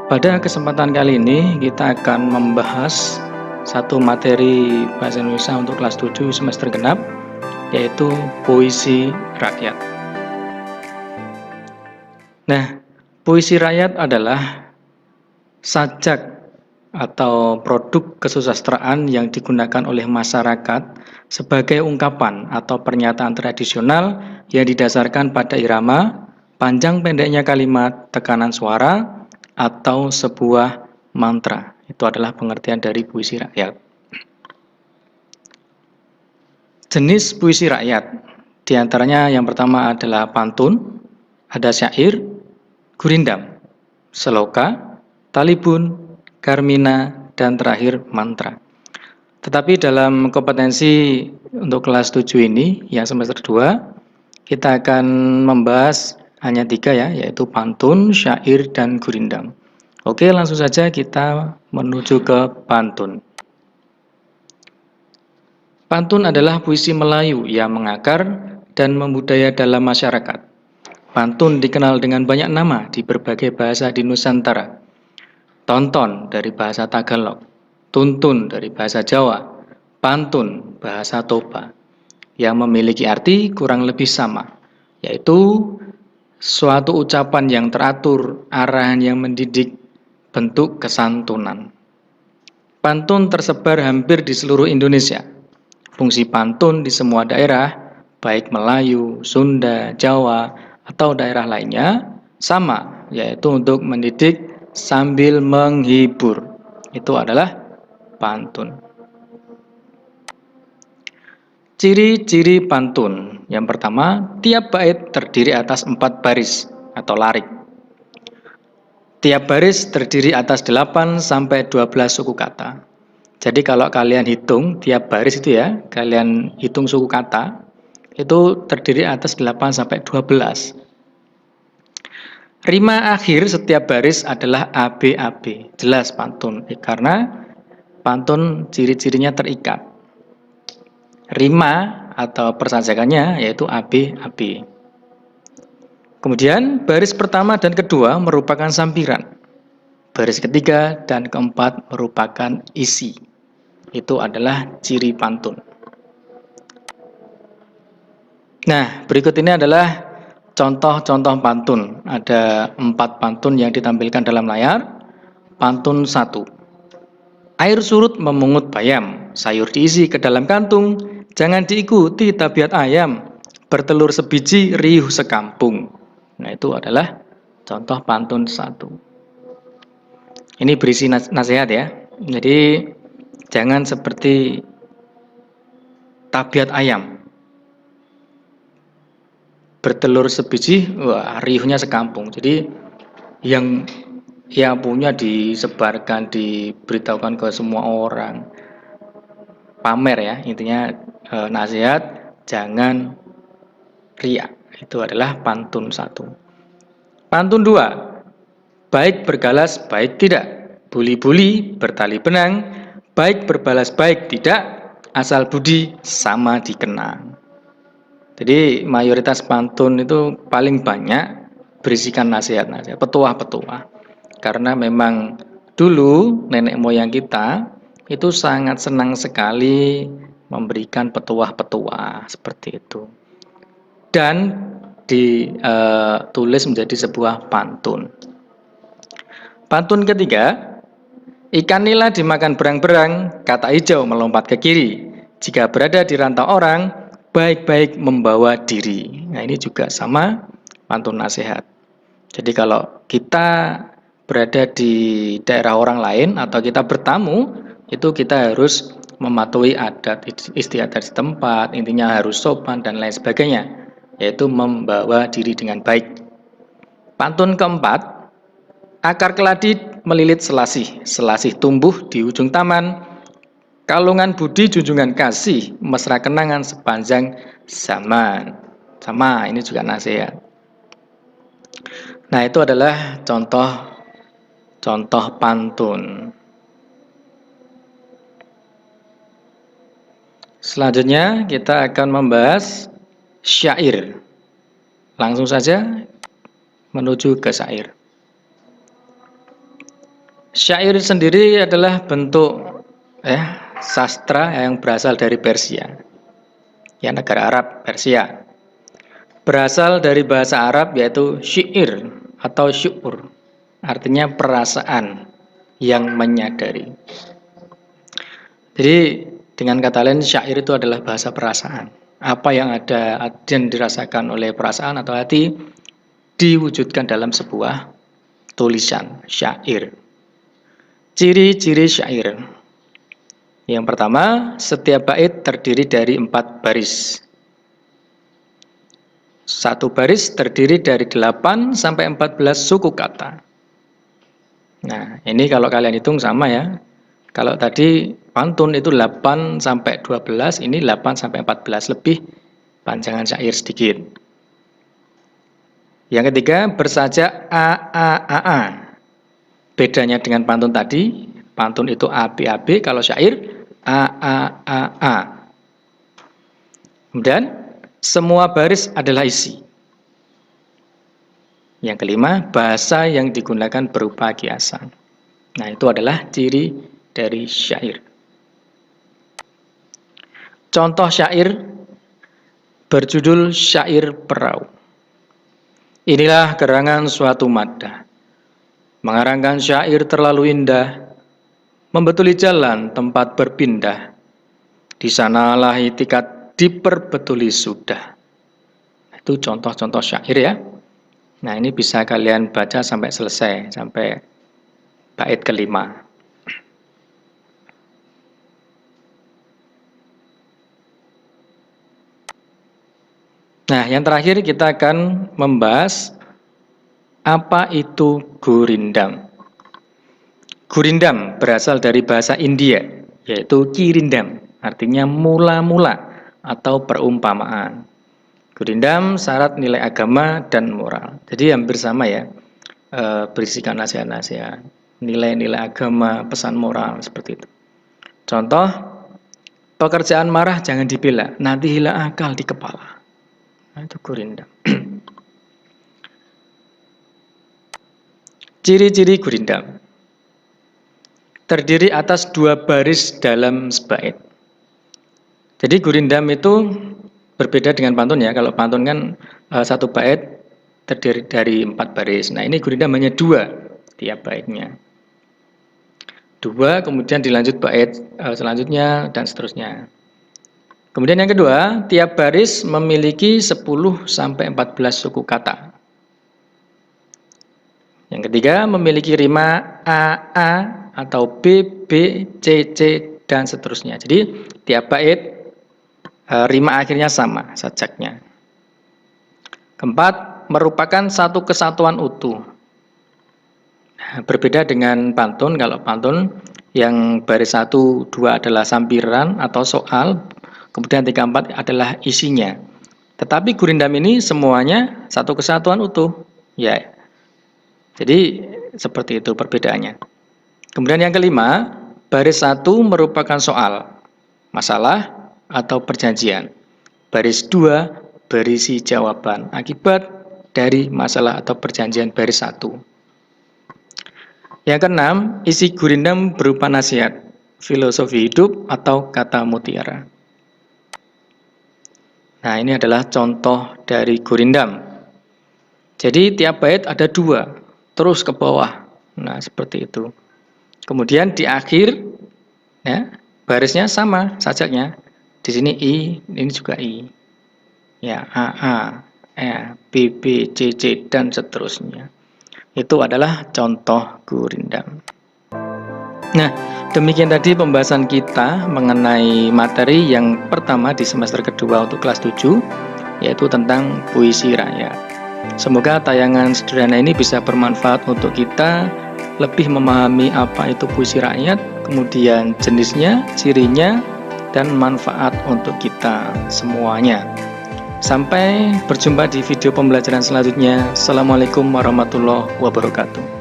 Pada kesempatan kali ini kita akan membahas satu materi Bahasa Indonesia untuk kelas 7 semester genap, yaitu puisi rakyat. Nah, puisi rakyat adalah sajak atau produk kesusastraan yang digunakan oleh masyarakat sebagai ungkapan atau pernyataan tradisional yang didasarkan pada irama, panjang pendeknya kalimat, tekanan suara, atau sebuah mantra. Itu adalah pengertian dari puisi rakyat. Jenis puisi rakyat, diantaranya yang pertama adalah pantun, ada syair, gurindam, seloka, talibun, karmina, dan terakhir mantra. Tetapi dalam kompetensi untuk kelas 7 ini, yang semester 2, kita akan membahas hanya 3 ya, yaitu pantun, syair, dan gurindam. Oke, langsung saja kita menuju ke pantun. Pantun adalah puisi Melayu yang mengakar dan membudaya dalam masyarakat. Pantun dikenal dengan banyak nama di berbagai bahasa di Nusantara. Tonton dari bahasa Tagalog, tuntun dari bahasa Jawa, pantun bahasa Toba, yang memiliki arti kurang lebih sama, yaitu suatu ucapan yang teratur, arahan yang mendidik, bentuk kesantunan. Pantun tersebar hampir di seluruh Indonesia. Fungsi pantun di semua daerah, baik Melayu, Sunda, Jawa, atau daerah lainnya, sama, yaitu untuk mendidik sambil menghibur. Itu adalah pantun. Ciri-ciri pantun. Yang pertama, tiap bait terdiri atas 4 baris atau larik. Tiap baris terdiri atas 8 sampai 12 suku kata. Jadi kalau kalian hitung tiap baris itu ya, kalian hitung suku kata, itu terdiri atas 8 sampai 12. Rima akhir setiap baris adalah ABAB. Jelas pantun, karena pantun ciri-cirinya terikat. Rima atau persajakannya yaitu ABAB. Kemudian baris pertama dan kedua merupakan sampiran. Baris ketiga dan keempat merupakan isi. Itu adalah ciri pantun. Nah, berikut ini adalah contoh-contoh pantun. Ada 4 pantun yang ditampilkan dalam layar. Pantun 1. Air surut memungut bayam, sayur diisi ke dalam kantung, jangan diikuti tabiat ayam, bertelur sebiji riuh sekampung. Nah, itu adalah contoh pantun 1. Ini berisi nasihat ya. Jadi jangan seperti tabiat ayam, bertelur sebiji, wah riuhnya sekampung. Jadi yang punya disebarkan, diberitahukan ke semua orang, pamer ya, intinya nasihat, jangan riak. Itu adalah pantun 1. Pantun 2. Baik bergalas, baik tidak, buli-buli bertali benang, baik berbalas, baik tidak, asal budi sama dikenang. Jadi mayoritas pantun itu paling banyak berisikan nasihat-nasihat, petuah-petuah. Karena memang dulu nenek moyang kita itu sangat senang sekali memberikan petuah-petuah seperti itu. Dan ditulis menjadi sebuah pantun. Pantun ketiga, ikan nila dimakan berang-berang, kata hijau melompat ke kiri. Jika berada di rantau orang, baik-baik membawa diri. Nah, ini juga sama pantun nasihat. Jadi kalau kita berada di daerah orang lain atau kita bertamu, itu kita harus mematuhi adat istiadat setempat, intinya harus sopan dan lain sebagainya, yaitu membawa diri dengan baik. Pantun keempat, akar keladi melilit selasih, selasih tumbuh di ujung taman, kalungan budi junjungan kasih, mesra kenangan sepanjang zaman. Sama, ini juga nasihat. Nah, itu adalah contoh pantun. Selanjutnya kita akan membahas syair. Langsung saja menuju ke syair. Syair sendiri adalah bentuk sastra yang berasal dari Persia, ya, negara Arab, Persia. Berasal dari bahasa Arab yaitu syair atau syu'ur, artinya perasaan yang menyadari. Jadi dengan kata lain, syair itu adalah bahasa perasaan. Apa yang ada dan dirasakan oleh perasaan atau hati diwujudkan dalam sebuah tulisan syair. Ciri-ciri syair. Yang pertama, setiap bait terdiri dari 4 baris. Satu baris terdiri dari 8 sampai 14 suku kata. Nah, ini kalau kalian hitung sama ya. Kalau tadi pantun itu 8 sampai 12, ini 8 sampai 14, lebih panjangan syair sedikit. Yang ketiga, bersajak a. Bedanya dengan pantun tadi, pantun itu AB, kalau syair a. Kemudian semua baris adalah isi. Yang kelima, bahasa yang digunakan berupa kiasan. Nah, itu adalah ciri dari syair. Contoh syair berjudul Syair Perahu. Inilah gerangan suatu maddah, mengarangkan syair terlalu indah, membetuli jalan tempat berpindah, di sanalah itikat diperbetuli sudah. Itu contoh-contoh syair ya. Nah, ini bisa kalian baca sampai selesai, sampai bait kelima. Nah, yang terakhir kita akan membahas apa itu gurindam. Gurindam berasal dari bahasa India, yaitu kirindam, artinya mula-mula atau perumpamaan. Gurindam syarat nilai agama dan moral. Jadi hampir sama ya, berisikan nasihat-nasihat, nilai-nilai agama, pesan moral, seperti itu. Contoh, pekerjaan marah jangan dibela, nanti hilang akal di kepala. Nah, itu gurindam. Ciri-ciri gurindam. Terdiri atas 2 baris dalam sebait. Jadi gurindam itu berbeda dengan pantun ya. Kalau pantun kan 1 bait terdiri dari 4 baris. Nah, ini gurindam hanya 2 tiap baitnya. 2, kemudian dilanjut bait selanjutnya dan seterusnya. Kemudian yang kedua, tiap baris memiliki 10 sampai 14 suku kata. Yang ketiga, memiliki rima a atau b, c, dan seterusnya. Jadi tiap bait rima akhirnya sama sajaknya. Keempat, merupakan satu kesatuan utuh. Berbeda dengan pantun. Kalau pantun yang baris 1, 2 adalah sampiran atau soal, kemudian 3, 4 adalah isinya. Tetapi gurindam ini semuanya satu kesatuan utuh. Ya. Jadi seperti itu perbedaannya. Kemudian yang kelima, baris 1 merupakan soal, masalah atau perjanjian. Baris 2 berisi jawaban akibat dari masalah atau perjanjian baris 1. Yang keenam, isi gurindam berupa nasihat, filosofi hidup atau kata mutiara. Nah, ini adalah contoh dari gurindam. Jadi tiap bait ada 2, terus ke bawah. Nah, seperti itu. Kemudian di akhir ya, barisnya sama sajaknya. Di sini I, ini juga I. Ya, A, B, C, dan seterusnya. Itu adalah contoh gurindam. Nah, demikian tadi pembahasan kita mengenai materi yang pertama di semester kedua untuk kelas 7, yaitu tentang puisi rakyat. Semoga tayangan sederhana ini bisa bermanfaat untuk kita lebih memahami apa itu puisi rakyat, kemudian jenisnya, cirinya, dan manfaat untuk kita semuanya. Sampai berjumpa di video pembelajaran selanjutnya. Assalamualaikum warahmatullahi wabarakatuh.